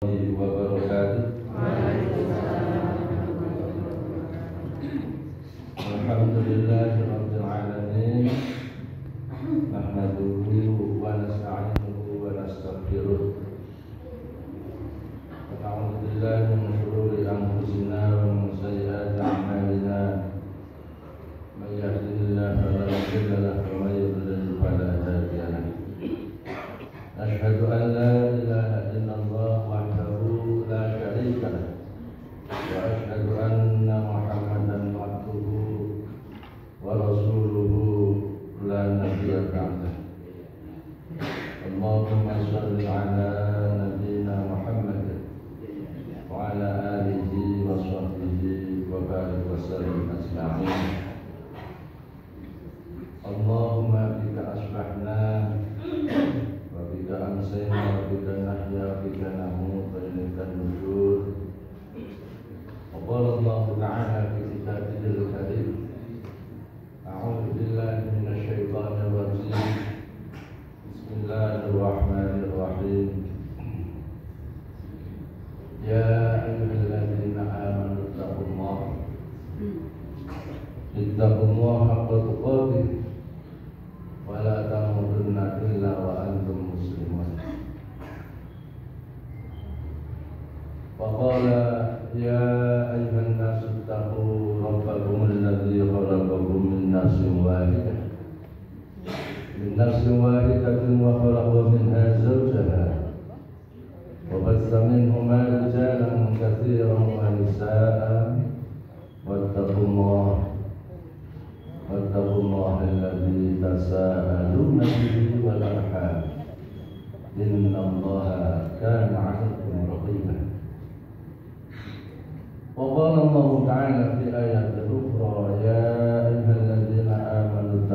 wabarakatuh. Alhamdulillahirabbil alamin. Nahmaduhu wa nasta'inuhu wa nastaghfiruh. A'udzu billahi min shururi anfusina wa min sayyiati a'malina. May yahdihillahu fala mudilla lahu wa may yudlil fala hadiya lahu. Asyhadu an la ilaha illallah wahdahu la syarika lahu wa asyhadu anna Muhammadan abduhu wa rasuluhu la nabiyya ba'dahu. Allahumma shalli ala nabiyyina Muhammad wa ala alihi wa sahbihi wa barik wa sallim ajma'in. Allahumma bika asbahna wa bika amsayna wa bika nahya wa bika namut wa ilaika nusyur. Qala Allah Ta'ala fi kitabihil karim. A'udzu billahi minasy syaithanir rajim. Bismillahirrahmanirrahim. Ya ayyuhalladzina amanu ittaqullaha haqqa tuqatih wa la tamutunna illa wa antum muslimun. Faqala ya ayyuhan nasu ittaqu rabbakum alladzi khalaqakum min nafsin wahidatin wa khalaqa minha zawjaha wa bassa minhuma rijalan katsiran wa nisaa'an wattaqullaha alladzi tasaaluna bihi wal arham innallaha kana 'alaykum raqiba. وقال الله تعالى في آيات أخرى يا أيها الذين آمنوا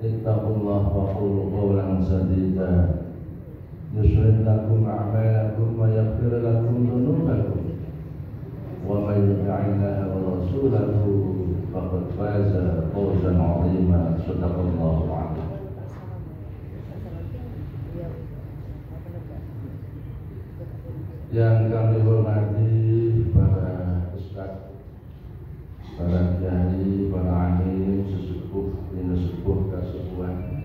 اتقوا الله وقولوا قولا سديدا يصلح لكم أعمالكم ويغفر لكم ذنوبكم ومن يطع الله ورسوله فقد فاز فوزا عظيما. صدق الله العظيم. Yang kami hormati para ustaz, para kiai, para alim, sesepuh, sepuh kasepuhan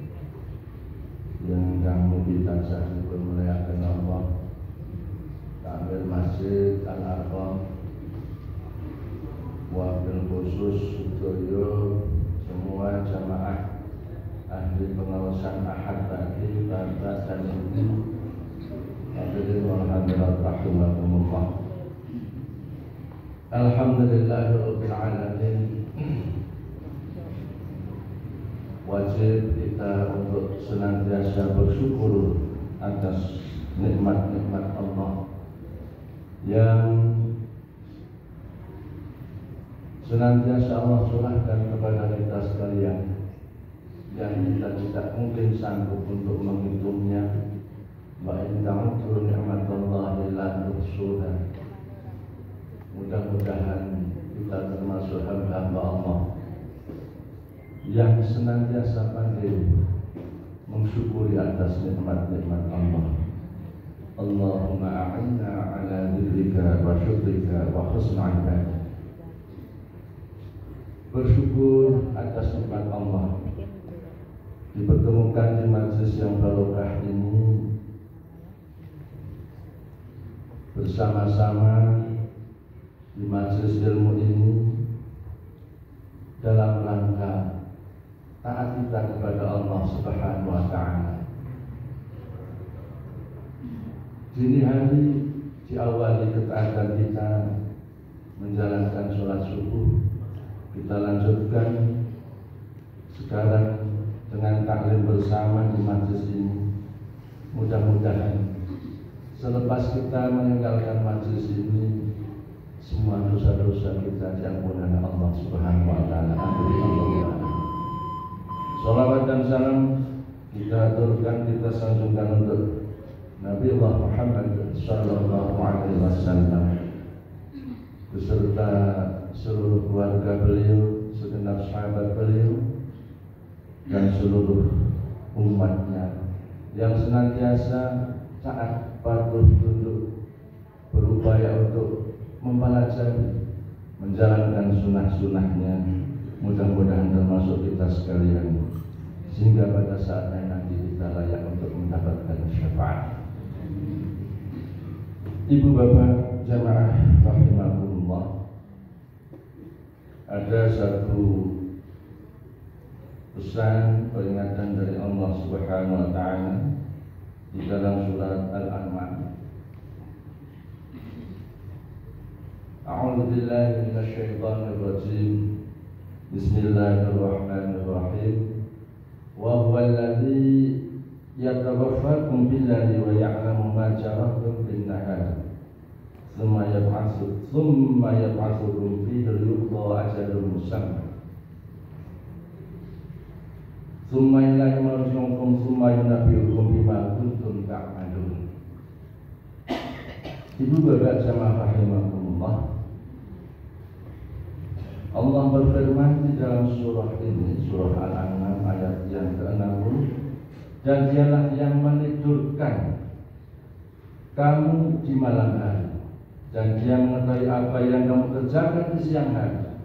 yang mugi tansah dipun muliakan Allah. Takmir Masjid Al-Arqam, wabil khusus sedaya semua jamaah ahli pengawasan Ahad tadi, bapak dan ibu. Hadirin wal hadirat rahimakumullah. Alhamdulillahirabbil alamin. Wajib kita untuk senantiasa bersyukur atas nikmat-nikmat Allah yang senantiasa Allah curahkan kepada kita sekalian, yang kita tidak mungkin sanggup untuk menghitungnya. Wa in ta'udzu ni'matallahi la tuhsuha. Mudah-mudahan kita termasuk hamba Allah yang senantiasa pandai mensyukuri atas nikmat-nikmat Allah. Allahumma a'inna ala dzikrika wa syukrika wa husni ibadah. Bersyukur atas nikmat Allah, dipertemukan di majelis yang barokah ini bersama-sama di majelis ilmu ini dalam rangka taat kita kepada Allah Subhanahu wa Ta'ala. Dini hari diawali ketaatan kita menjalankan sholat subuh. Kita lanjutkan sekarang dengan taklim bersama di majelis ini. Mudah-mudahan selepas kita meninggalkan majelis ini, semua dosa-dosa kita diampuni oleh Allah Subhanahu wa Ta'ala. Amin. Salawat dan salam kita aturkan, kita sanjungkan untuk Nabi Allah Muhammad sallallahu alaihi wasallam beserta seluruh keluarga beliau, segenap sahabat beliau, dan seluruh umatnya yang senantiasa taat, patuh, tunduk, berupaya untuk mempelajari, menjalankan sunnah-sunnahnya. Mudah-mudahan termasuk kita sekalian, sehingga pada saatnya nanti kita layak untuk mendapatkan syafaat. Ibu bapak jamaah rahimakumullah, ada satu pesan peringatan dari Allah Subhanahu wa taala di dalam surat Al-An'am. A'udzu billahi minasy syaithanir rajim. Bismillahirrahmanirrahim. Wa huwa alladzi yatawaffakum billaili wa ya'lamu ma jarahtum bin nahar. Thumma yab'atsukum fi yuqda ajalun musamma. Thumma ilaihi marji'ukum thumma yunabbi'ukum bima kuntum ta'malun. Ibu bapak jamaah rahimakumullah, Allah berfirman di dalam surah ini, surah Al-An'am ayat yang ke-60, dan dialah yang menidurkan kamu di malam hari, dan dia mengetahui apa yang kamu kerjakan di siang hari.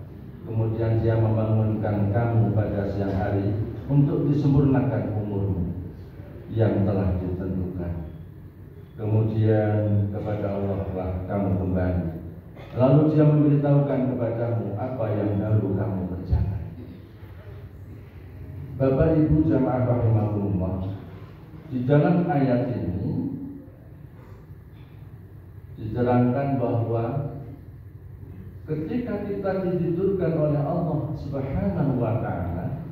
Kemudian dia membangunkan kamu pada siang hari untuk disempurnakan umurmu yang telah ditentukan. Kemudian kepada Allah lah kamu kembali. Lalu dia memberitahukan kepadamu apa yang dahulu kamu kerjakan. Bapak Ibu jamaah rahimakumullah, di dalam ayat ini diterangkan bahwa ketika kita ditidurkan oleh Allah Subhanahu wa taala,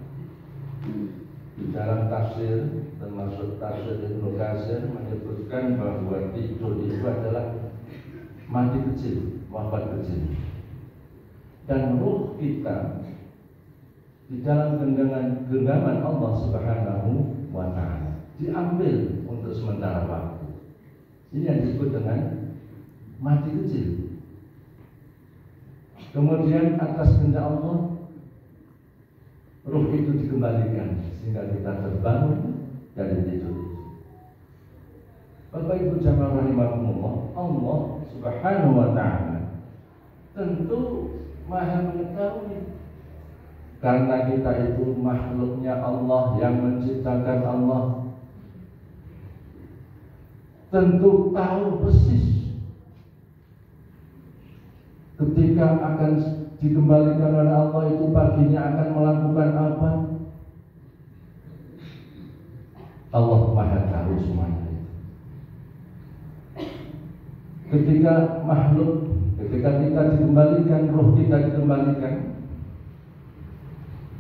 di dalam tafsir termasuk tafsir Ibnu Katsir menyebutkan bahwa tidur itu adalah mati kecil, wafat kecil, dan ruh kita di dalam genggaman Allah Subhanahu wa taala diambil untuk sementara waktu. Ini yang disebut dengan mati kecil. Kemudian atas kehendak Allah, ruh itu dikembalikan sehingga kita terbangun dari tidur itu. Bapak Ibu jamaah rahimakumullah, Allah Subhanahu wa taala tentu Maha mengetahui, karena kita itu makhluknya Allah, yang menciptakan Allah, tentu tahu persis ketika akan dikembalikan oleh Allah itu paginya akan melakukan apa. Allah Maha tahu semuanya. Ketika kita dikembalikan, roh kita dikembalikan,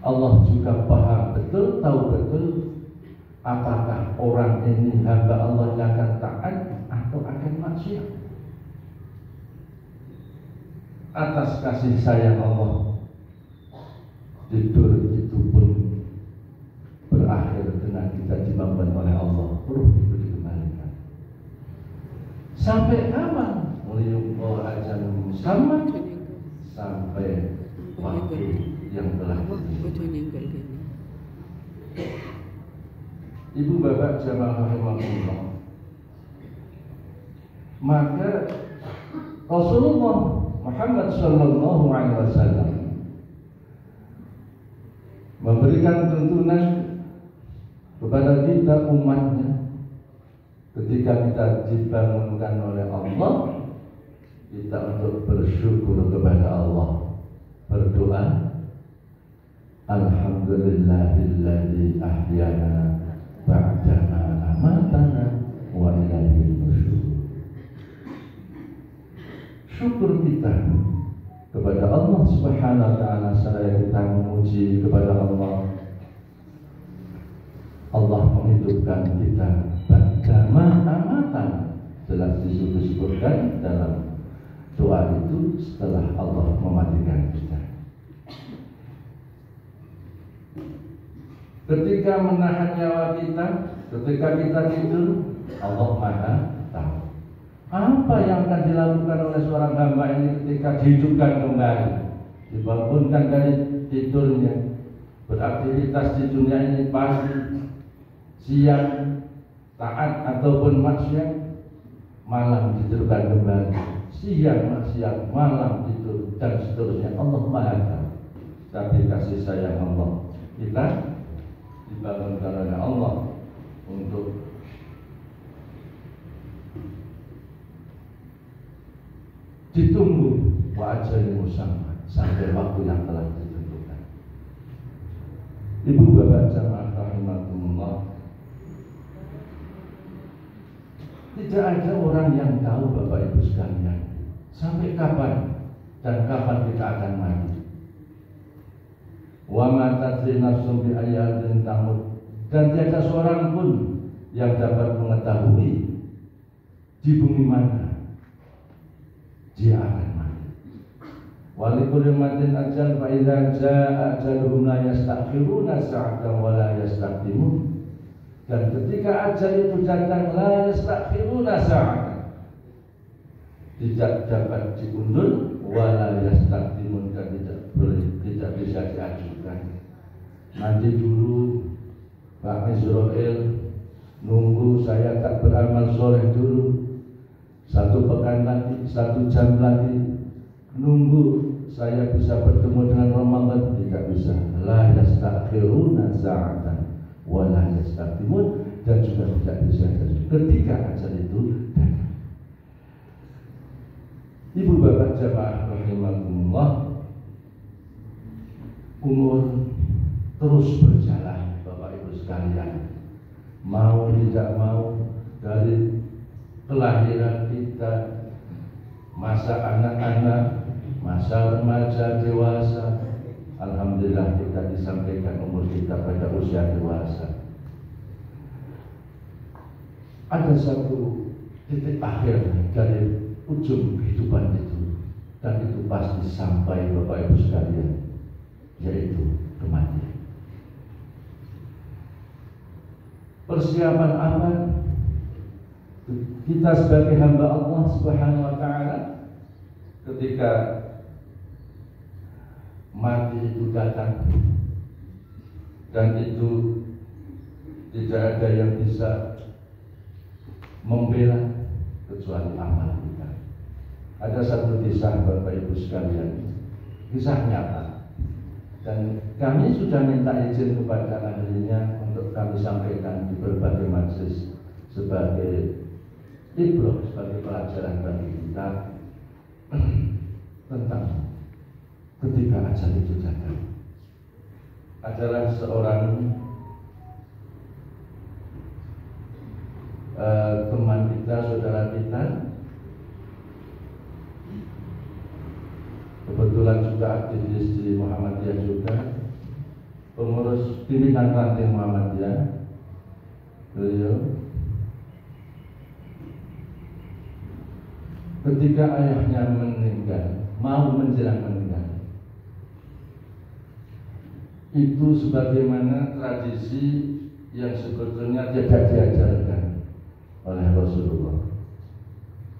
Allah juga paham betul, tahu betul apakah orang ini hamba Allah yang akan taat atau akan maksiat. Atas kasih sayang Allah, tidur itu pun berakhir dengan kita dibangun oleh Allah, roh itu dikembalikan. Sampai kapan? Liyuqda ajalun musamma, sampai waktu yang telah ditentukan. Ibu bapak jamaah rahimakumullah, maka Rasulullah Muhammad sallallahu alaihi wasallam memberikan tuntunan kepada kita umatnya. Ketika kita dibangunkan oleh Allah, kita untuk bersyukur kepada Allah, berdoa, Alhamdulillahilladzi ahyana ba'dama amatana wa ilaihi nusyur. Syukur kita kepada Allah Subhanahu wa taala, seraya kita memuji kepada Allah. Allah menghidupkan kita ba'dama amatana, jelas disebutkan dalam doa itu setelah Allah mematikan kita. Ketika menahan nyawa kita, ketika kita tidur, Allah Maha tahu apa yang akan dilakukan oleh seorang hamba ini ketika dihidupkan kembali, dibangunkan dari tidurnya, beraktivitas di dunia ini pagi, siang, taat ataupun maksiat, malam ditirukan kembali, siang maksiat, malam tidur, dan seterusnya. Allah Maha Tahu. Tapi kasih sayang Allah kita dibangunkan oleh Allah untuk ditunggu wa ajalin musamma, sampai waktu yang telah ditentukan. Ibu bapak jamaah rahimakumullah, tidak ada orang yang tahu bapak ibu sekalian sampai kapan dan kapan kita akan mati. Wa ma tadri nafsun bi ayyi ardin tamut, dan tiada seorang pun yang dapat mengetahui di bumi mana dia akan mati. Wa likulli matin ajal fa idza jaa ajaluhum la yastakhiruna sa'atan wa la yastaqdimun. Dan ketika ajal itu datang, la yastakhiruna sa'atan, tidak dapat diundur, wa la yastaqdimun, dan tidak bisa diajukan. Nanti dulu Pak Israel nunggu saya tak beramal soleh dulu, 1 pekan lagi, 1 jam lagi, nunggu saya bisa bertemu dengan Ramadan, tidak bisa. La yastakhiruna sa'atan wa la yastaqdimun, dan juga tidak bisa ketika ajal itu datang. Ibu bapak jamaah rahimakumullah, umur terus berjalan bapak ibu sekalian. Mau tidak mau, dari kelahiran kita, masa anak-anak, masa remaja, dewasa, alhamdulillah kita disampaikan umur kita pada usia dewasa. Ada satu titik akhir dari ujung kehidupan itu, dan itu pasti sampai bapak ibu sekalian, yaitu kematian. Persiapan apa kita sebagai hamba Allah Subhanahu wa taala ketika mati itu datang, dan itu tidak ada yang bisa membela kecuali amal kita. Ada satu kisah bapak ibu sekalian, kisah nyata, dan kami sudah minta izin kepada ahlinya untuk kami sampaikan di berbagai majelis sebagai ibrah, sebagai pelajaran bagi kita tentang ketika ajal itu datang. Adalah seorang teman kita, saudara kita, kebetulan juga aktivis di Muhammadiyah juga, pengurus pimpinan ranting Muhammadiyah. Beliau ketika ayahnya meninggal, mau menjelang meninggal, itu sebagaimana tradisi yang sebetulnya tidak diajarkan oleh Rasulullah.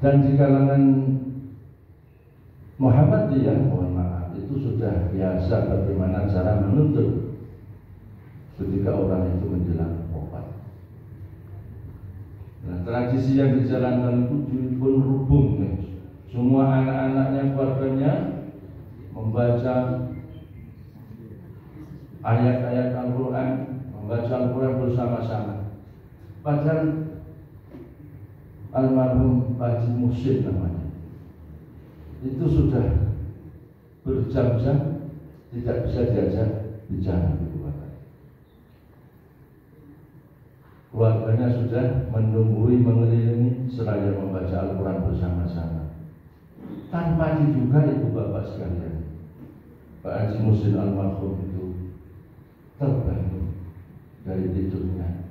Dan di kalangan Muhammadiyah, mohon maaf, itu sudah biasa bagaimana cara menuntut ketika orang itu menjelang wafat. Nah, tradisi yang dijalankan itu pun hubung, semua anak-anaknya, keluarganya membaca ayat-ayat Al-Quran, membaca Al-Quran bersama-sama. Padahal almarhum Haji Muhsin namanya, itu sudah berjam-jam tidak bisa diajak bicara. Keluarganya sudah menunggui, mengelilingi seraya membaca Al-Quran bersama-sama. Tanpa diduga ibu bapak sekalian, Pak Haji Muhsin almarhum itu terbangun dari tidurnya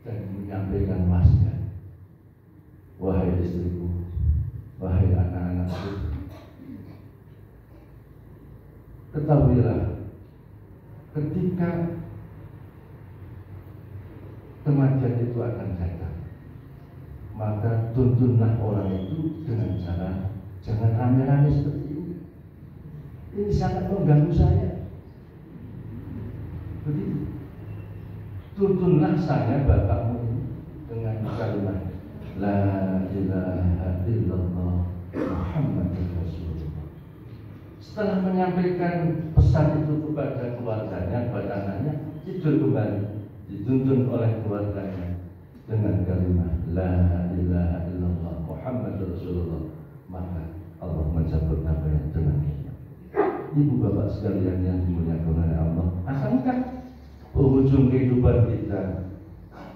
dan menyampaikan wasiat. Wahai istriku, wahai anak-anakku, ketahuilah ketika kematian itu akan datang, maka tuntunlah orang itu dengan cara jangan rame-rame seperti ini. Ini sangat mengganggu saya. Begitu. Tuntunlah saya bapakmu dengan kalimat La ilaha illallah Muhammadur Rasulullah. Setelah menyampaikan pesan itu kepada keluarganya, kepada anaknya, tidur kembali, dituntun oleh keluarganya dengan kalimat La ilaha illallah Muhammadur Rasulullah. Maka Allah mencabut nafasnya dengan hikmat. Ibu bapak sekalian yang dimuliakan oleh Allah, akankah penghujung kehidupan kita,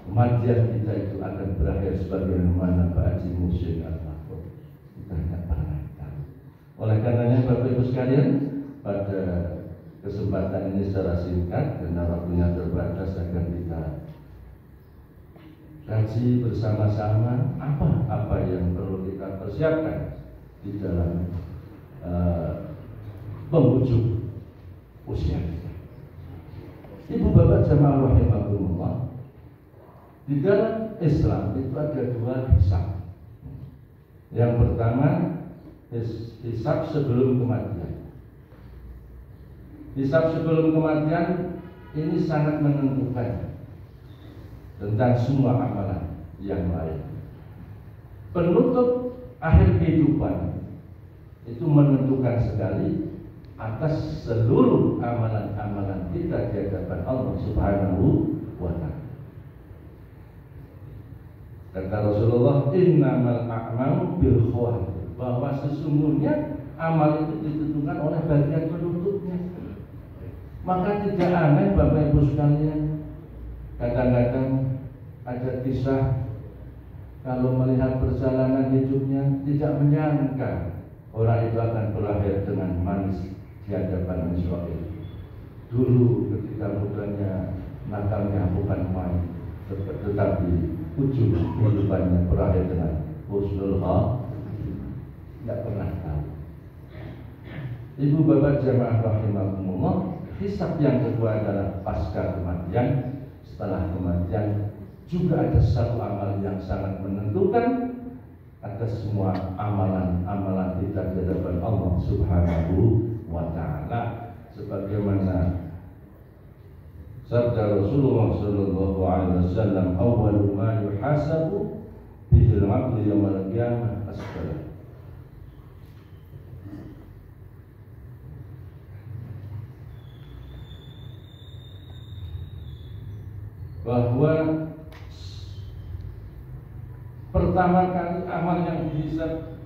kematian kita itu akan berakhir sebagaimana Pak Haji Muhsin Al-Mahfud? Kita tidak pernah tahu. Oleh karenanya Bapak Ibu sekalian, pada kesempatan ini secara singkat karena waktunya terbatas akan kita kaji bersama-sama apa yang perlu kita persiapkan di dalam penghujung usia kita. Ibu bapak jamaah rahimakumullah, di dalam Islam itu ada dua hisab. Yang pertama hisab sebelum kematian. Hisab sebelum kematian ini sangat menentukan tentang semua amalan yang lain. Penutup akhir kehidupan itu menentukan sekali atas seluruh amalan-amalan kita di hadapan Allah Subhanahu wa ta'ala. Kata Rasulullah, innamal a'malu bil khawatim, bahwa sesungguhnya amal itu ditentukan oleh bagian penutupnya. Maka tidak aneh Bapak Ibu sekalian, kadang-kadang ada kisah kalau melihat perjalanan hidupnya tidak menyangka orang itu akan berakhir dengan manis di hadapan Israel. Dulu ketika mudanya nakalnya bukan main, tetapi ujung kehidupannya berakhir dengan husnul khatimah. Tidak pernah tahu. Ibu bapak jamaah rahimakumullah, hisab yang kedua adalah pasca kematian. Setelah kematian juga ada satu amal yang sangat menentukan atas semua amalan-amalan kita di hadapan Allah Subhanahu wa ta'ala, sebagaimana sabda Rasulullah sallallahu alaihi wasallam, awwalu ma yuhasabu bihil 'abdu yaumil qiyamah as-salat. Bahwa pertama kali amal yang dihisab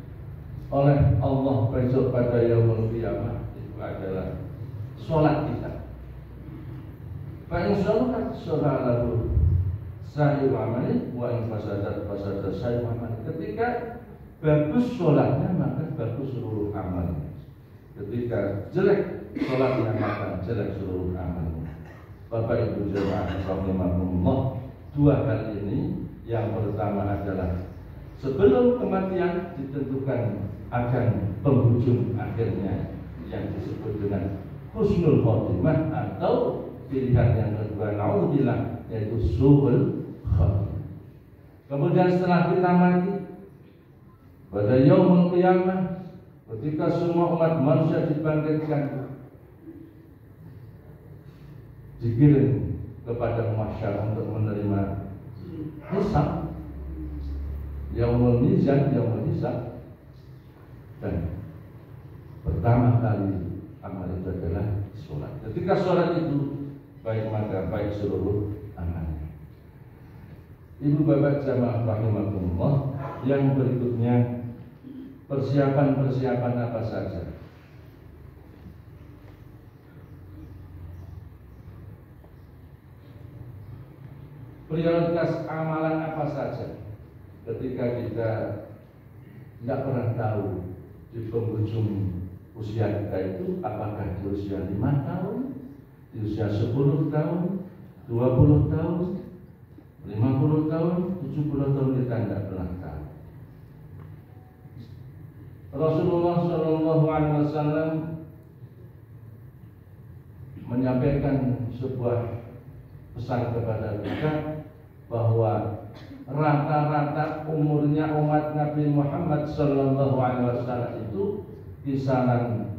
oleh Allah besok pada yaumul qiyamah itu adalah sholat kita. Fa in sholatat sholalahu sahih amali wa in fasadat sahih amali. Ketika bagus sholatnya maka bagus seluruh amalnya. Ketika jelek sholatnya maka jelek seluruh amalnya. Bapak Ibu jemaah rahimakumullah, dua hal ini, yang pertama adalah sebelum kematian ditentukan akan penghujung akhirnya yang disebut dengan husnul khotimah, atau pilihan yang kedua naudzubillah yaitu su'ul khotimah. Kemudian setelah kita mati pada yaumul qiyamah, ketika semua umat manusia dibangkitkan, digiring kepada mahsyar untuk menerima hisab, yaumul mizan, yaumul hisab. Dan pertama kali amal itu adalah sholat. Ketika sholat itu baik maka baik seluruh amalnya. Ibu bapak jamaah rahimakumullah, yang berikutnya persiapan-persiapan apa saja? Prioritas amalan apa saja ketika kita tidak pernah tahu di penghujung usia kita itu, apakah di usia 5 tahun, di usia 10 tahun, 20 tahun, 50 tahun, 70 tahun, kita tidak pernah tahu. Rasulullah SAW menyampaikan sebuah pesan kepada kita bahwa rata-rata umurnya umat Nabi Muhammad SAW itu kisaran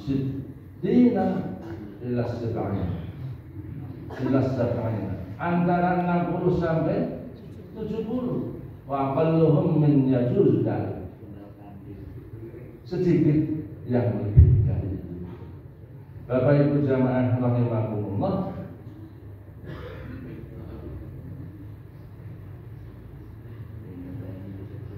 sidina ila sab'ina, antara 60 sampai 70. Wa aqalluhum min yajuz dzalik. Sedikit yang lebih dari itu. Bapak Ibu jamaah rahimakumullah,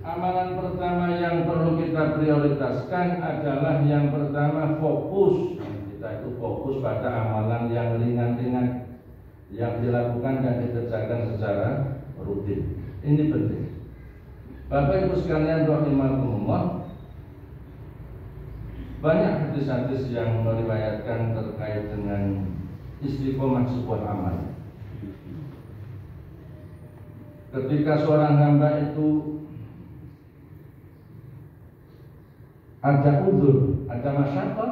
amalan pertama yang perlu kita prioritaskan adalah yang pertama fokus. Kita itu fokus pada amalan yang ringan-ringan yang dilakukan dan dikerjakan secara rutin. Ini penting. Bapak Ibu sekalian rahimakumullah, banyak hadis-hadis yang meriwayatkan terkait dengan istiqomah sebuah amal. Ketika seorang hamba itu ada uzur, ada masyarakat,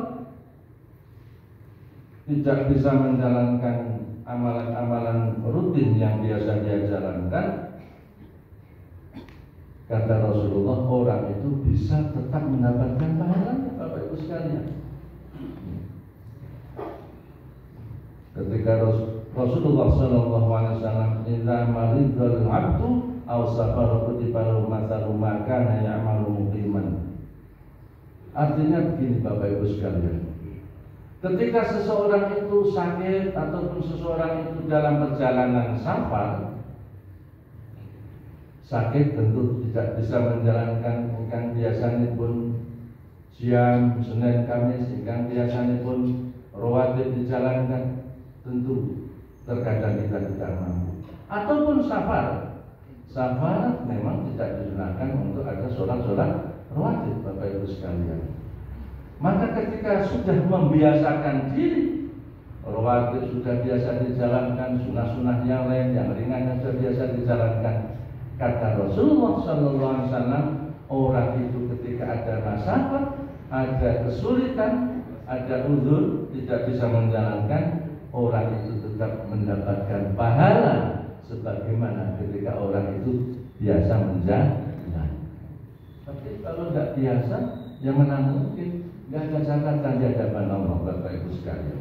tidak bisa menjalankan amalan-amalan rutin yang biasa dia jalankan, kata Rasulullah, orang itu bisa tetap mendapatkan pahalanya, Bapak Ibu sekalian. Ketika Rasulullah SAW, "Idza maridul 'abdu aw safara kutiba lahu mathalu ma kana ya'malu muqiman." Artinya begini Bapak Ibu sekalian, ketika seseorang itu sakit ataupun seseorang itu dalam perjalanan safar, sakit tentu tidak bisa menjalankan yang biasanya pun siang, Senin, Kamis, yang biasanya pun rawatib dijalankan, tentu terkadang kita tidak mampu. Ataupun safar memang tidak disunahkan untuk ada sholat rawatib Bapak Ibu sekalian. Maka ketika sudah membiasakan diri, rawatib sudah biasa dijalankan, sunah-sunah yang lain yang ringan yang sudah biasa dijalankan, kata Rasulullah SAW, orang itu ketika ada masalah, ada kesulitan, ada uzur, tidak bisa menjalankan, orang itu tetap mendapatkan pahala sebagaimana ketika orang itu biasa menjalankan. Tapi kalau tidak biasa, yang mana mungkin tidak ada catatan di hadapan Allah Bapak Ibu sekalian.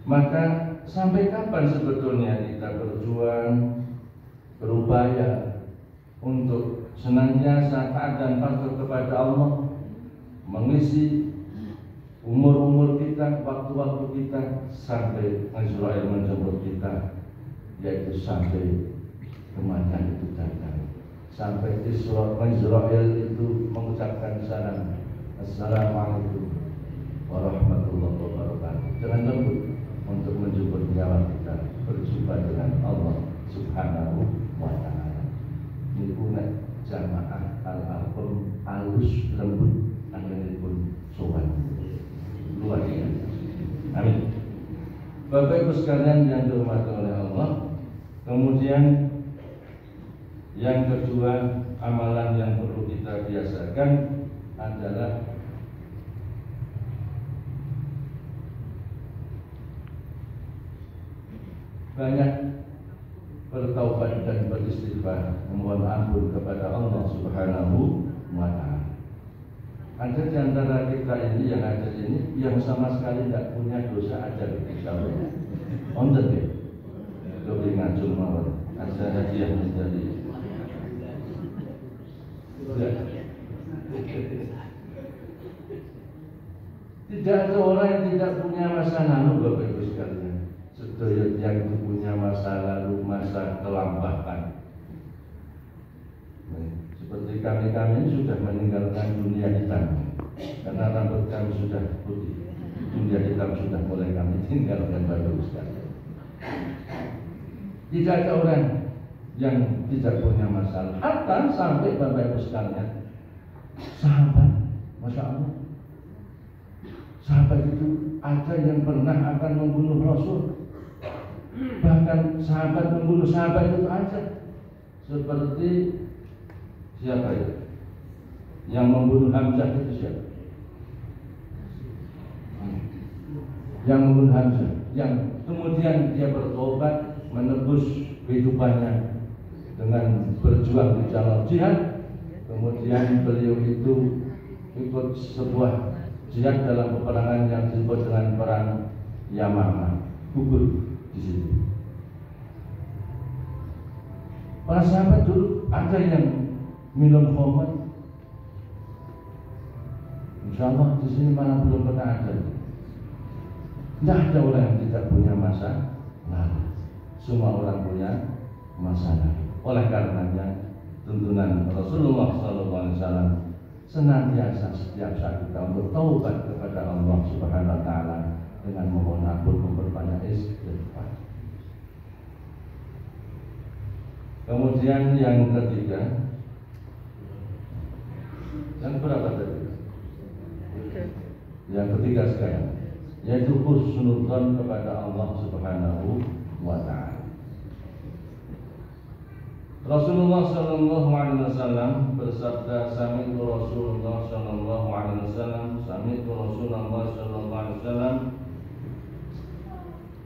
Maka sampai kapan sebetulnya kita berjuang, berupaya untuk senantiasa taat dan patuh kepada Allah, mengisi umur-umur kita, waktu-waktu kita sampai Israel menjemput kita, yaitu sampai kematian itu datang, sampai Israel itu mengucapkan salam, Assalamualaikum warahmatullahi wabarakatuh, dengan lembut untuk menjemput nyawa kita berjumpa dengan Allah Subhanahu wa ta'ala. Ini punya jamaah al-alqam alus lembut anginipun sowan luar biasa. Amin. Bapak Ibu sekalian yang dirahmati oleh Allah, kemudian yang kedua, amalan yang perlu kita biasakan adalah banyak bertaubat dan beristighfar, memohon ampun kepada Allah Subhanahu wa ta'ala. Ada di antara kita ini yang ada ini yang sama sekali tidak punya dosa, ada insyaallah. Onten ya. Lebih ngajul mawon. Ada hadiah menjadi. Tidak ada orang yang tidak punya masa lalu Bapak Ibu sekalian. Sedaya yang punya masa lalu, masa kelampahan. Seperti kami ini sudah meninggalkan dunia hitam, karena rambut kami sudah putih. Dunia hitam sudah mulai kami tinggalkan Bapak Ibu sekalian. Tidak ada orang yang tidak punya masalah. Hatta sampai Bapak Ibu sekalian, sahabat, Masya Allah, sahabat itu ada yang pernah akan membunuh Rasul. Bahkan sahabat membunuh sahabat itu ada. Seperti siapa ya? Yang membunuh Hamzah itu siapa? Yang membunuh Hamzah, yang kemudian dia bertobat, menebus kehidupannya dengan berjuang di jalan jihad. Kemudian beliau itu ikut sebuah jihad dalam peperangan yang disebut dengan perang Yamamah, gugur di situ. Para sahabat dulu ada yang minum khamr. Insya Allah di sini malah belum pernah ada. Tidak ada orang yang tidak punya masa lalu. Semua orang punya masa lalu. Oleh karenanya tuntunan Rasulullah SAW senantiasa setiap saat kita untuk taubat kepada Allah Subhanahu Wa Taala dengan mohon ampun, memperbanyak istighfar. Kemudian yang ketiga, yang berapa tadi? Yang ketiga sekarang, yaitu husnudzon kepada Allah Subhanahu Wa Taala. Rasulullah Sallallahu Alaihi Wasallam bersabda, "Sami'tu Rasulullah Sallallahu Alaihi Wasallam, sami'tu Rasulullah Sallallahu Alaihi Wasallam,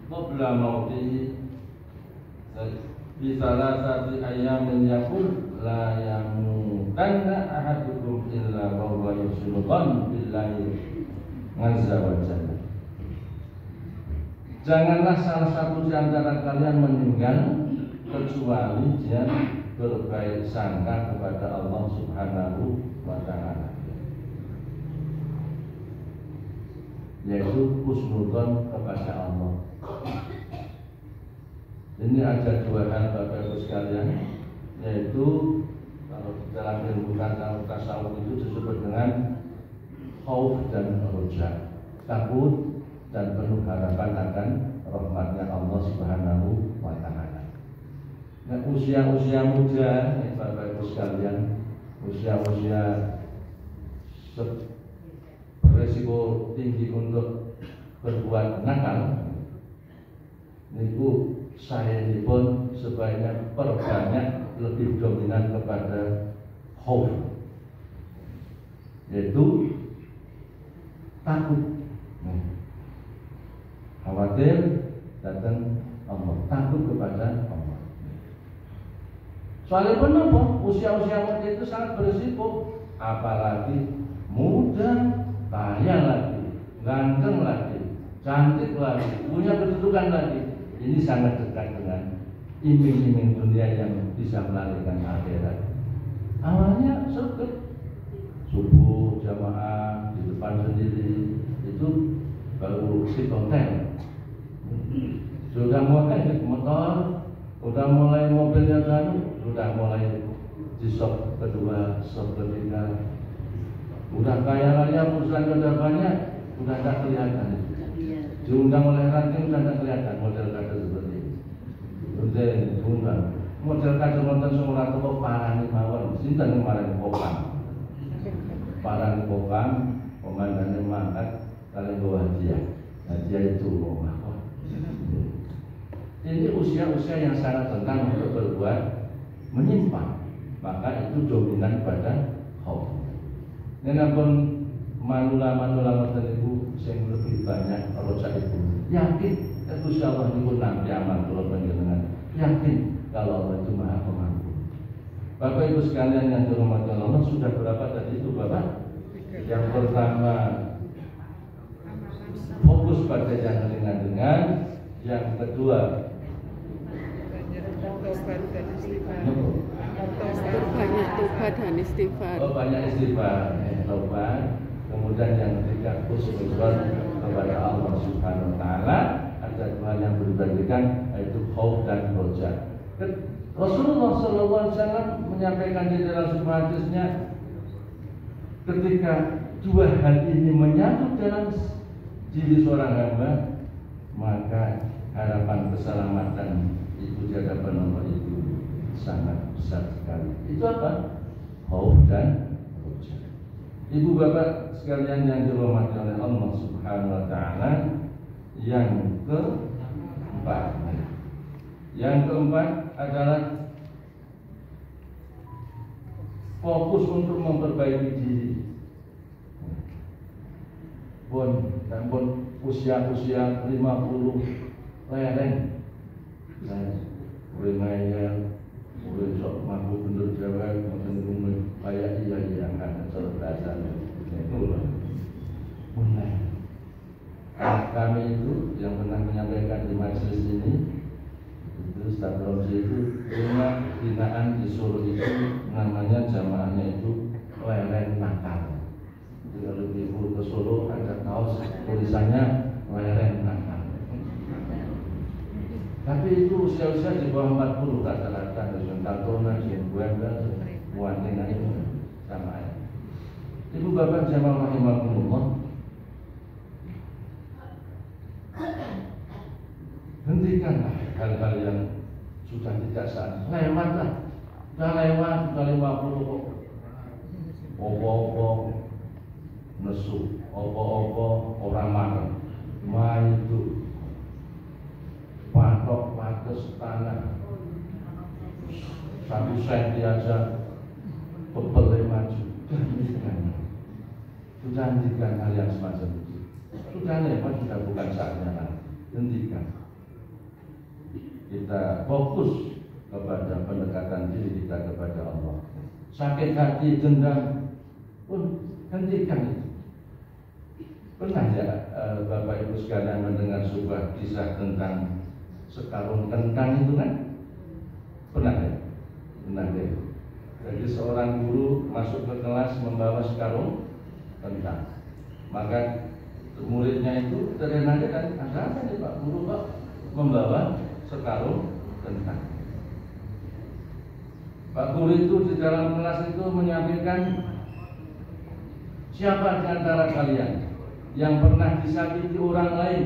qabla mautihi, bi salasati ayamin yaqul la yamutanna ahadukum illa wa huwa yuhsinu dhanna billahi azza wa jalla." Janganlah salah satu di antara kalian meninggal kecuali dia berbaik sangka kepada Allah Subhanahu Wa Taala, yaitu husnudzon kepada Allah. Ini ada dua hal Bapak Ibu sekalian, yaitu kalau dalam ilmu tasawuf itu disebut dengan khauf dan roja, takut dan penuh harapan akan rahmatnya Allah Subhanahu Wa Taala. Nah, usia-usia muda, Bapak Ibu sekalian, usia-usia beresiko tinggi untuk berbuat nakal, niku saya ini pun sebaiknya perbanyak lebih dominan kepada khauf, yaitu takut, khawatir datang Allah, takut kepada Allah. Soalnya kenapa? Usia-usia muda itu sangat berisiko, apalagi muda, kaya lagi, ganteng lagi, cantik lagi, punya kedudukan lagi. Ini sangat dekat dengan iming-iming dunia yang bisa melarikan akhirat. Awalnya surga, subuh jamaah di depan sendiri, itu baru si konten. Sudah mulai naik motor, sudah mulai mobilnya baru, sudah mulai di sop kedua, sop ketiga, udah kaya raya, perusahaan sudah banyak, sudah tak kelihatan. Diundang oleh ranting sudah tak kelihatan model kata seperti ini. Udah diundang model kata semua toko parani mawon, sinten kemarin kopang, parani kopang, komandannya mangkat kalian bawa hadiah itu rumah. Ini usia-usia yang sangat rentan untuk berbuat menyimpang, maka itu dominan pada khauf. Nenapun manula-manula itu yang lebih banyak roja itu yakin Gusti Allah niku nampi amal kula panjenengan, yakin kalau Allah itu Maha Pengampun. Bapak Ibu sekalian yang dirahmati Allah, sudah berapa tadi itu Bapak? Yang pertama fokus pada yang ringan-ringan, yang kedua banyak tobat dan istighfar. Banyak istighfar, tobat. Kemudian yang ketiga husnudzon kepada Allah Subhanahu Wa Taala. Ada dua yang berbandingkan, yaitu khauf dan roja. Rasulullah SAW menyampaikan di dalam sebuah hadisnya, ketika dua hal ini menyatu dalam diri seorang hamba, maka harapan keselamatan itu di hadapan Allah itu sangat besar sekali. Itu apa? Khauf dan roja. Ibu bapak sekalian yang dirahmati oleh Allah Subhanahu Wa Taala, yang keempat adalah fokus untuk memperbaiki diri. Pun usia-usia 50 lereng, mulai ngayal, mulai sok mampu bener jawab, mungkin kayak iya kan cara bahasanya. Itulah mulai. Kami itu yang pernah menyampaikan di majelis ini, itu Ustaz Romzi itu punya binaan di Solo itu namanya jamaahnya itu lereng nakal. Jadi kalau ibu ke Solo ada kaos tulisannya lereng nakal. Tapi itu usia-usia di bawah 40 rata-rata, dengan Tartona, dengan Buanda, Muantina itu sama ya. Ibu bapak jamaah rahimahumullah, hentikanlah hal-hal yang sudah tidak sah. Lewatlah, sudah lewat, sudah 50 kok. Opo-opo nesu, opo-opo orang makan, itu patok pates tanah 1 senti aja bebel maju. Sudah hentikan hal yang semacam itu. Sudah lewat, sudah bukan saatnya lagi. Hentikan. Kita fokus kepada pendekatan diri kita kepada Allah. Sakit hati, dendam pun hentikan itu. Pernah ya Bapak Ibu sekalian mendengar sebuah kisah tentang sekarung kentang itu kan? Pernah ya? Pernah ya? Jadi seorang guru masuk ke kelas membawa sekarung kentang. Maka muridnya itu ternanya kan, ada apa nih Pak Guru Pak membawa sekarung kentang. Pak Guru itu di dalam kelas itu menyampaikan, siapa di antara kalian yang pernah disakiti orang lain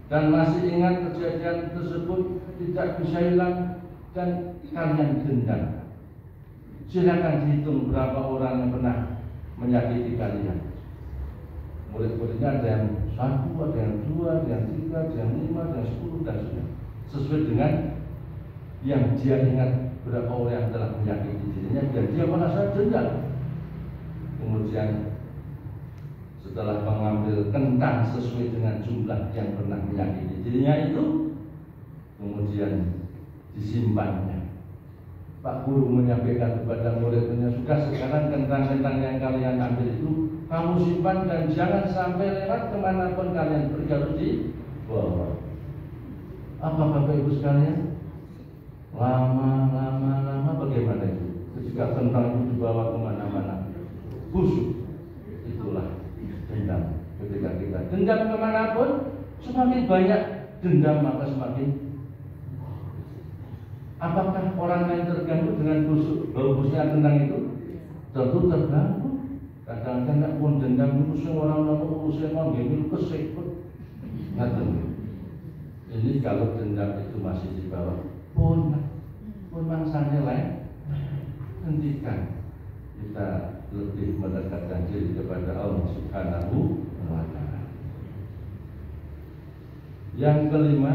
dan masih ingat kejadian tersebut tidak bisa hilang dan kalian dendam? Silakan dihitung berapa orang yang pernah menyakiti kalian. Murid-muridnya ada yang 1, ada yang 2, ada yang 3, ada yang 5, ada yang 10 dan sebagainya. Sesuai dengan yang dia ingat berapa orang yang telah menyakiti dirinya dan dia merasa dendam. Kemudian setelah mengambil kentang sesuai dengan jumlah yang pernah menyakiti dirinya itu, kemudian disimpannya. Pak Guru menyampaikan kepada muridnya, sudah sekarang kentang-kentang yang kalian ambil itu kamu simpan dan jangan sampai lewat kemanapun kalian pergi, harus dibawa. Apa Bapak Ibu sekalian? Lama bagaimana itu? Ketika kentang itu dibawa kemana-mana, busuk. Itulah dendam. Ketika kita dendam kemanapun, semakin banyak dendam maka semakin. Apakah orang lain terganggu dengan bau busuknya kentang itu? Tentu terganggu. Kadang-kadang pun dendam itu semua orang urusan mau gini kesekut. Ini kalau dendam itu masih di bawah, pun mangsanya lain. Hentikan. Kita lebih mendekatkan diri kepada Allah Subhanahu wa Ta'ala. Yang kelima,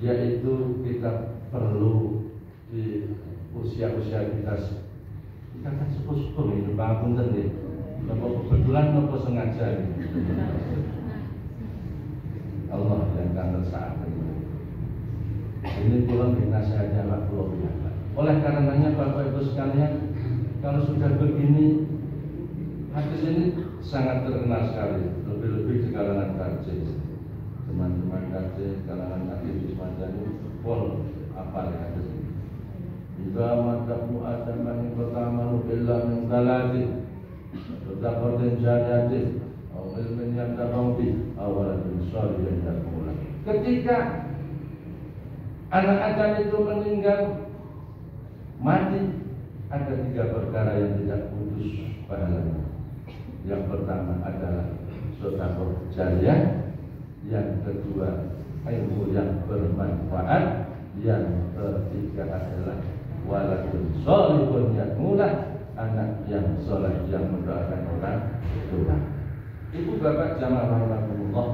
yaitu kita perlu di usia-usia kita kan sepuh-sepuh ini bangun tadi, kebetulan apa sengaja ini. Allah yang akan saat ini pulang nasihatnya Pak Pulau biasa. Oleh karenanya Bapak Ibu sekalian, kalau sudah begini, hadis ini sangat terkenal sekali, lebih-lebih di kalangan karcis. Teman-teman karcis, kalangan aktivis madani, pol apa ya hadis ini? Jika matamu adam yang pertama nubillah min talatin, berdapatin jariatin, atau ilmin yang terbaudi, awalan sorry yang termula. Ketika anak Adam itu meninggal, mati, ada 3 perkara yang tidak putus pahalanya. Yang pertama adalah sedekah jariah, yang kedua ilmu yang bermanfaat, yang ketiga adalah waladun sholihun yad'ulah, anak yang soleh yang mendoakan orang tua. Ibu bapak jamaah rahimahumullah,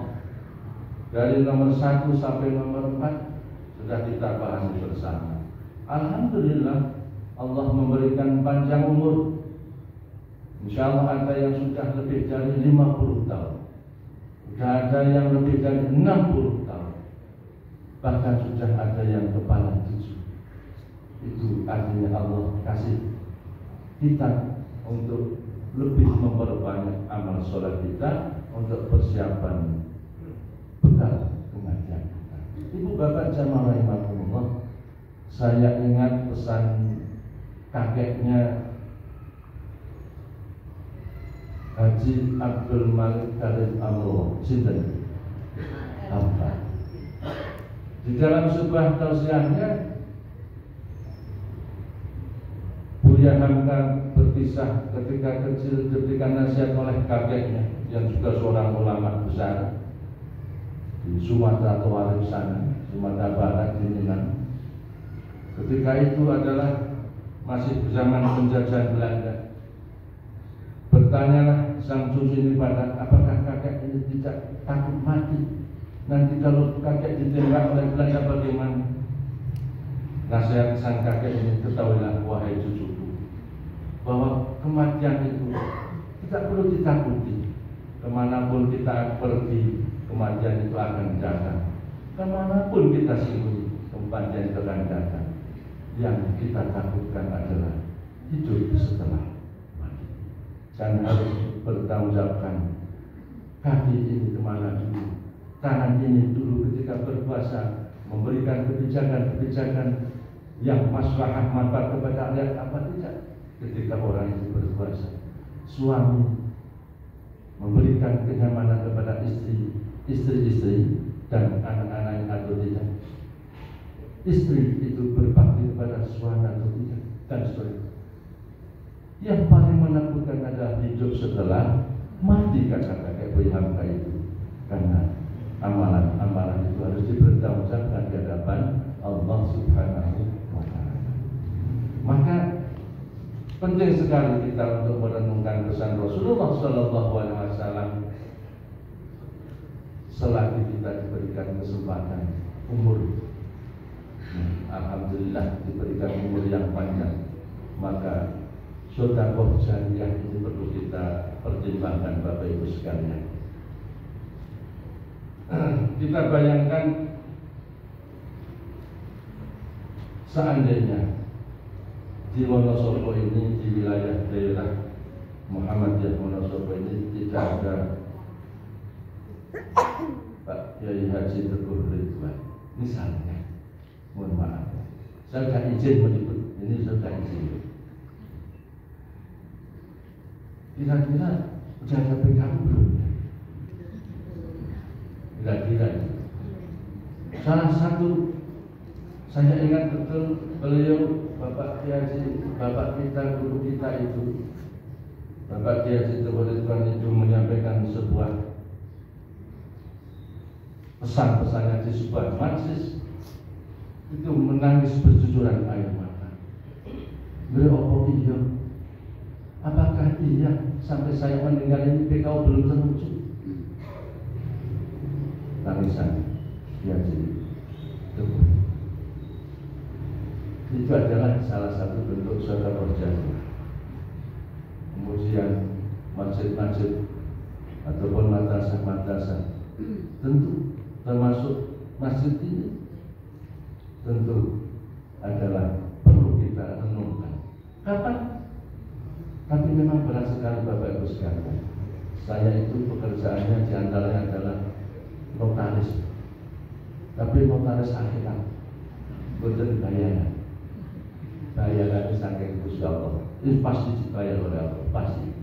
dari nomor 1 sampai nomor 4 sudah kita bahas bersama. Alhamdulillah Allah memberikan panjang umur. Insyaallah ada yang sudah lebih dari 50 tahun, sudah ada yang lebih dari 60 tahun, bahkan sudah ada yang kepala 7. Itu artinya Allah kasih kita untuk lebih memperbanyak amal sholat kita untuk persiapan bekal kematian kita. Ibu bapak jamaah rahimahumullah, Saya ingat pesan kakeknya Haji Abdul Malik Karim Amro, sinten? Apa? Di dalam sebuah tausiahnya, Buya Hamka berkisah ketika kecil diberikan nasihat oleh kakeknya yang juga seorang ulama besar di Sumatera Utara sana, Sumatera Barat di Minang. Ketika itu adalah masih zaman penjajahan Belanda. Bertanyalah sang cucu ini pada, apakah kakek ini tidak takut mati? Nanti kalau kakek ditembak oleh Belanda bagaimana? Nasihat sang kakek ini, ketahuilah wahai cucuku, bahwa kematian itu tidak perlu ditakuti. Kemanapun kita pergi, kematian itu akan datang. Kemanapun kita sembunyi, kematian itu akan datang. Yang kita takutkan adalah hidup setelah mati. Dan harus bertanggungjawabkan, kaki ini kemana dulu, tangan ini dulu ketika berpuasa memberikan kebijakan-kebijakan yang maslahah manfaat kepada rakyat apa tidak. Ketika orang itu berpuasa, suami memberikan kenyamanan kepada istri dan anak-anak atau tidak. Istri itu berbakti kepada suami atau tidak, dan seterusnya. Yang paling menakutkan adalah hidup setelah mati, kata kakek Buya Hamka itu. Karena amalan-amalan itu harus dipertanggungjawabkan di hadapan Allah Subhanahu wa Ta'ala. Maka penting sekali kita untuk merenungkan pesan Rasulullah Sallallahu Alaihi Wasallam selagi kita diberikan kesempatan umur. Alhamdulillah diberikan umur yang panjang, maka sedekah jariyah ini perlu kita pertimbangkan, Bapak Ibu sekalian. Kita bayangkan seandainya di Wonosobo ini, di wilayah daerah Muhammadiyah Wonosobo ini tidak ada Pak Kiai Haji Teguh Ridwan, misalnya, mohon maaf, saya sudah izin menyebut ini, sudah izin. Kira-kira udah ada PKU belum? Kira-kira. Salah satu saya ingat betul beliau Bapak Kiai, Bapak kita, guru kita itu, Bapak Kiai Teguh Ridwan itu menyampaikan sebuah pesan-pesannya di sebuah majlis, itu menangis bercucuran air mata. Beliau, oh iya, apakah iya sampai saya meninggal ini PKU belum terwujud? Tangisan dia jadi teguh. Itu adalah salah satu bentuk sedekah jariyah. Kemudian masjid-masjid ataupun madrasah-madrasah, tentu termasuk masjid ini, tentu adalah perlu kita renungkan. Kapan? Tapi memang berat sekali Bapak Ibu sekalian. Saya itu pekerjaannya diantaranya adalah notaris, tapi notaris akhirat, bukan bayaran. Bayaran saking Gusti Allah, ini pasti dibayar oleh Allah, pasti.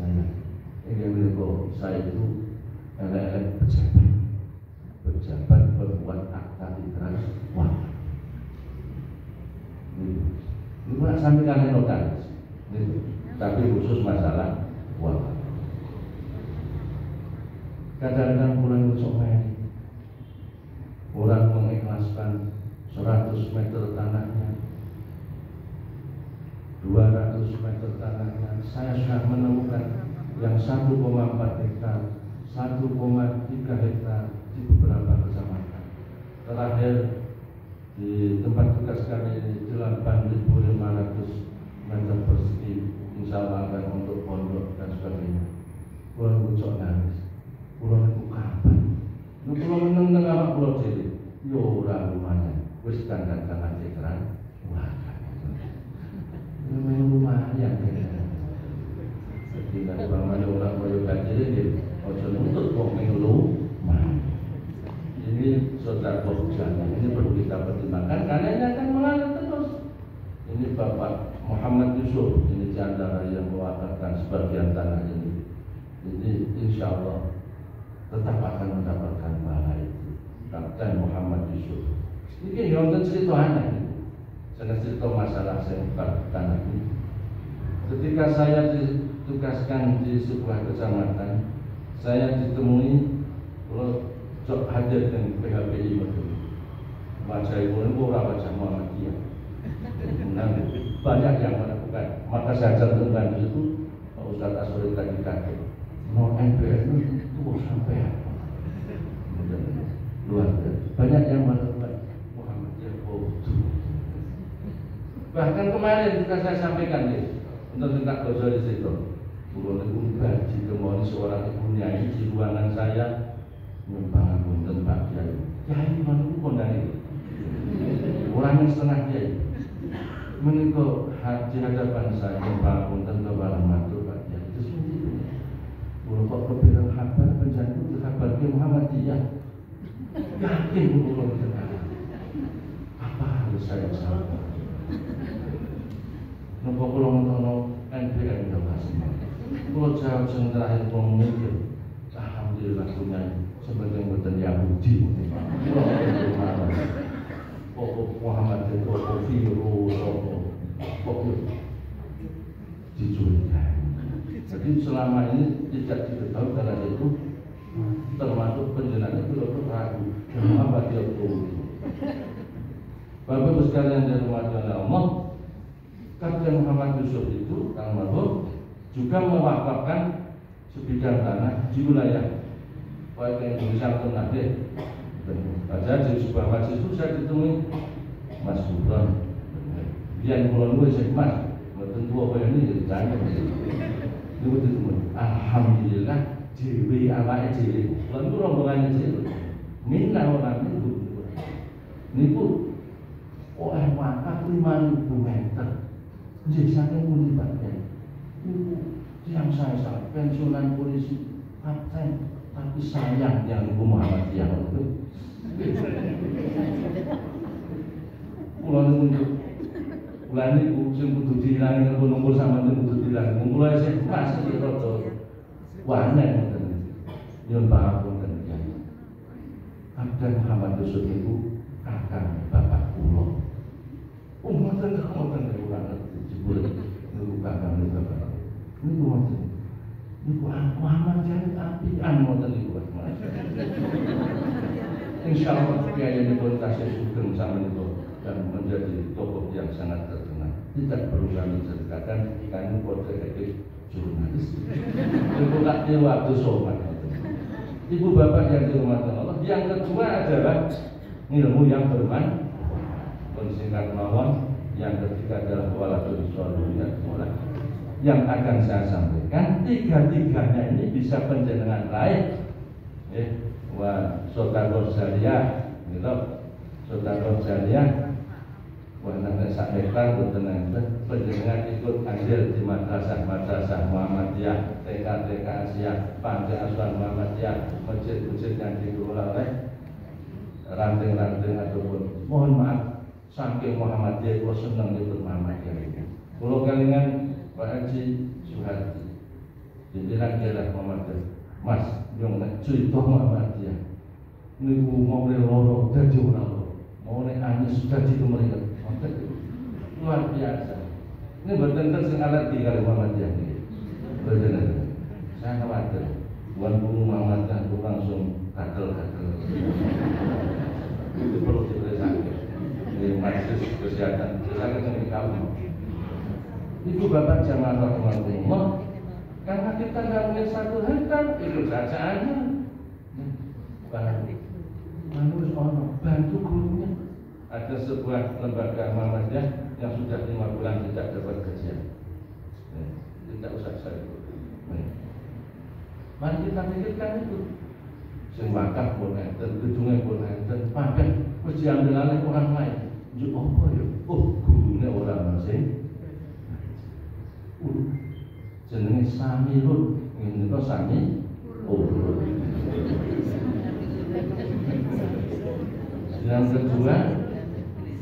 Saya ingin melihat saya itu elek-elek pejabat berbuat akta inkrah wakaf. Ini pun sampingan notaris, tapi khusus masalah wakaf. Kadang-kadang bulan Somai, orang mengikhlaskan 100 meter tanahnya, 200 meter tanahnya. Saya sudah menemukan yang 1,4 hektar, 1,3 hektar di beberapa kecamatan. Terakhir di tempat tugas kami ini 8.500 meter persegi, insya Allah akan untuk pondok dan sebagainya. Pulau Bucok nangis, pulau itu kapan? Lu pulau meneng-neng apa pulau jadi? Yo ora lumayan, wis tanda-tanda cekran, wah lumayan kayaknya. Jadi kalau bang orang koyo kacil ini, ojo nuntut kok melu. Ini sedekah jariyah ini perlu kita pertimbangkan karena ini akan di antara yang mewakafkan sebagian tanah ini insya Allah tetap akan mendapatkan pahala itu. Kapten Muhammad Yusuf ini yang cerita aneh, saya cerita masalah saya tanah ini. Ketika saya ditugaskan di sebuah kecamatan, saya ditemui kalau hadir dengan PHBI betul. Wajah ibu orang wajah Muhammadiyah. Banyak yang melakukan. Maka saya cantumkan di situ, Pak Ustadz Aswari tadi kaget. Mau MPR itu sampai apa? Luar biasa. Banyak yang melakukan Muhammadiyah bodoh. Bahkan kemarin juga saya sampaikan untuk minta bocor di situ. Bukan itu gaji kemauan seorang ibu nyai di ruangan saya membangun punten Pak Kiai. Kiai mana pun dari orang yang setengah Kiai. Menikah di hadapan saya membangun punten kebalan matur Pak Kiai. Itu sendiri. Kalau kok kebilang kabar penjara itu kabar ke Muhammadiyah. Yakin belum kenal. Apa harus saya sampaikan? Nopo kula ngono NPR Indonesia. Kalau jauh yang terakhir mikir, alhamdulillah punya sebagai buatan Yahudi. Pokok Muhammad dan pokok virus, pokok dicurigai. Jadi selama ini tidak diketahui karena itu termasuk penjenengan itu ragu. Muhammad itu. Bapak sekalian dari rumah Allah, Kapten Muhammad Yusuf itu almarhum juga mewakafkan sebidang tanah di wilayah baik yang Indonesia atau Nahdeh. Pada di sebuah masjid itu saya ditemui Mas Gubron. Yang pulau gue saya Mas, tentu apa ini jadi tanya. Itu ditemui. Alhamdulillah dewi awake dhewe. Lan itu rombongannya dhewe. Minna orang itu. Niku oleh wakaf 5.000 meter. Jadi saking pundi Pak Kiai. Yang saya sangat pensiunan polisi kapten, tapi sayang yang Ibu Muhammadiyah itu. Bulan itu sing kudu diilangi kumpul sama kudu diilangi. Kumpul aja masih rada wanen ngoten. Nyuwun pangapunten Kiai. Kapten Muhammad Yusuf itu kakang bapak kula. Umatan kekotan kekurangan jebul niku kakang bapak. Niku ngoten. Niku Muhammad jan apian ngoten niku Mas. Insyaallah Kiai niku tasih sugeng sama niku dan menjadi tokoh yang sangat terkenal. Tidak perlu kami ceritakan kami politik jurnalis. Niku tak waktu sopan. Ibu bapak yang dirahmati Allah. Yang kedua adalah ilmu yang bermanfaat. Singkat mawon, yang ketiga adalah walatul sholiyat mulai. Yang akan saya sampaikan tiga-tiganya ini bisa penjenengan raih. Wah, sodaqah jariyah, gitu. Sodaqah jariyah. Wah, nanti sak hektar boten enten penjenengan ikut andil di madrasah Muhammadiyah, TK Asia, Panti Asuhan Muhammadiyah, masjid-masjid yang dikelola oleh ranting-ranting ataupun mohon maaf saking Muhammadiyah kula seneng nyebut Muhammadiyah. Kula kelingan Pak Haji Suhardi. Pimpinan daerah Muhammadiyah. Mas, yang nek cerita Muhammadiyah. Niku mau loro dadi ora loro. Mau nek Anies dadi kemriyet. Luar biasa. Ini betul-betul sing alat di kali Muhammadiyah niki. Betul. Saya khawatir bukan guru Muhammadiyah itu langsung gatel-gatel. Itu perlu diperiksa. Majelis kesehatan yang kamu. Itu Bapak jamaah rahmatullah. Karena kita nggak punya 1 hektar, itu saja aja. Bantu gurunya. Ada sebuah lembaga Muhammadiyah yang sudah 5 bulan tidak dapat gajian. Tidak usah saya ikut. Mari kita pikirkan itu. Sing wakaf pun enten, gedungnya pun enten, pakai wis diambil alih orang lain. Yo apa ya? Oh, gurune orang asing. Jenenge Samirun, ngene kok Sami. Oh. Yang kedua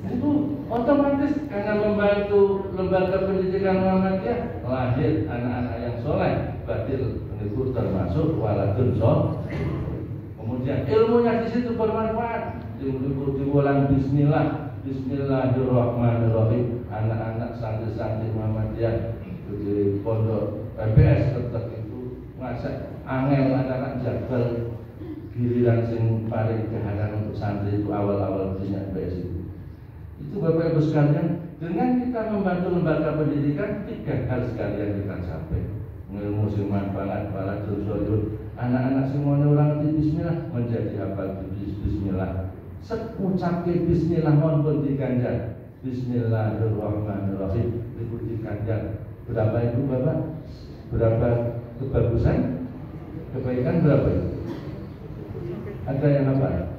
itu otomatis karena membantu lembaga pendidikan Muhammadiyah lahir anak-anak yang soleh, batil penipu termasuk waladun soleh. Kemudian ilmunya di situ bermanfaat, diulang bismillah, bismillahirrahmanirrahim. Anak-anak santri-santri Muhammadiyah di pondok PPS tetap itu ngajak angel anak-anak jagal giliran sing paling keharan untuk santri itu awal-awal punya PPS itu. Itu Bapak Ibu sekalian, dengan kita membantu lembaga pendidikan, 3 hal sekalian kita capai. Ilmu sing manfaat, waladun soleh, anak-anak semuanya orang di bismillah menjadi hafal bismillah. Ngucapke bismillah mohon diganjar. Bismillahirrahmanirrahim diganjar. Berapa itu Bapak? Berapa kebagusan? Kebaikan berapa? Ada yang apa?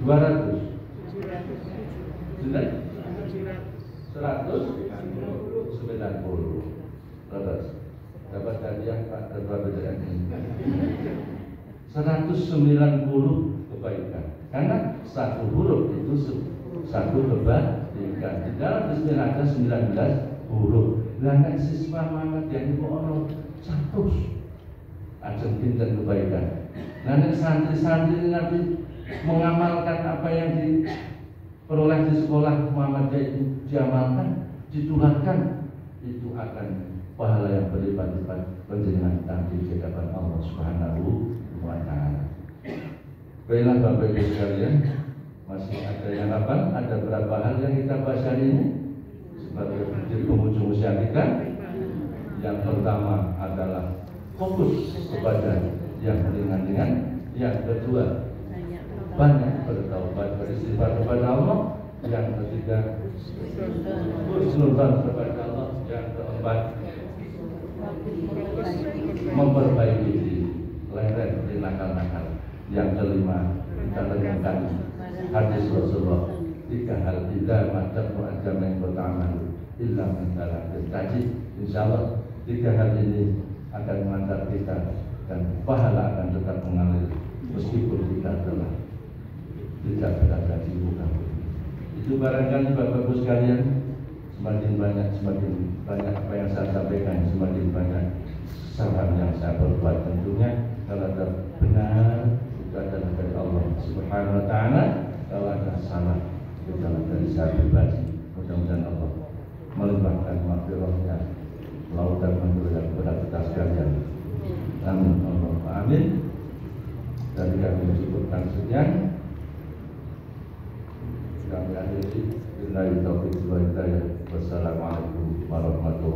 200. Sudah? 190. Terus dapat hadiah Pak Ketua BDN 190 kebaikan. Karena satu huruf itu satu kebaikan. Di dalam bismillah ada 19 huruf. Nah, siswa Muhammadiyah itu ono 100 ajeng pinten kebaikan. Nah, santri-santri nanti mengamalkan apa yang diperoleh di sekolah Muhammadiyah itu, diamalkan, ditularkan, itu akan pahala yang berlipat-lipat penjenengan nanti di hadapan Allah Subhanahu wa taala. Baiklah Bapak Ibu sekalian, masih ada yang apa? Ada berapa hal yang kita bahas hari ini sebagai di penghujung usia kita. Yang pertama adalah fokus kepada yang ringan-ringan. Yang kedua, banyak bertaubat, beristighfar kepada Allah. Yang ketiga, husnuzan kepada Allah. Yang keempat, memperbaiki diri, leren di nakal-nakal. Yang kelima, kita renungkan hadis Rasulullah. 3 hal tidak macam mu'ajam yang pertama illa mendalam kaji. Insyaallah 3 hal ini akan mengantar kita dan pahala akan tetap mengalir meskipun kita telah tidak berada di muka. Itu barangkali Bapak Ibu sekalian, semakin banyak apa yang saya sampaikan, semakin banyak saran yang saya perbuat. Tentunya kalau ada benar itu adalah dari Allah Subhanahu wa taala, kalau ada salah itu adalah dari saya pribadi. Mudah-mudahan Allah melimpahkan maghfirah-Nya, lautan maghfirah kepada kita sekalian. Amin. Allahumma amin. Dan kami cukupkan sekian. Kami akhiri. Wassalamualaikum warahmatullahi wabarakatuh.